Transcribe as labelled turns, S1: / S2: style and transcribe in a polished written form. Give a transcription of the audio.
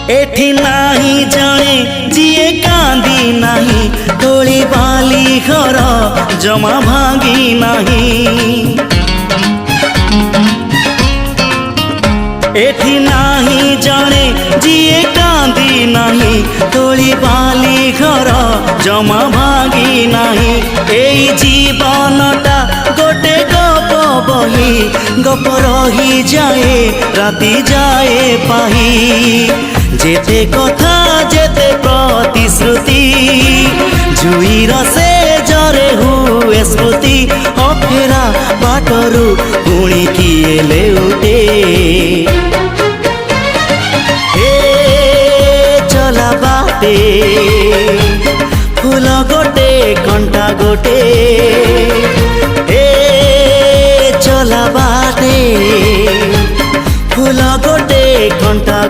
S1: एठी नाही जणे जिए कांदी नाही तोली बाली घर जमा भांगी नाही। एठी नाही जणे जिए कांदी नाही तोली बाली घर जमा भांगी नाही। एई जीवनटा गोटे गप बही गप रही जाए राति जाए पाही। जेते कथा जेते प्रतिश्रुति जुईर से जरे हुए स्मृति अफेरा बाटरू पुणी किए लेउटे। चला बाटे फूल गोटे कंटा गोटे चला बाटे फूल गोटे कंटा।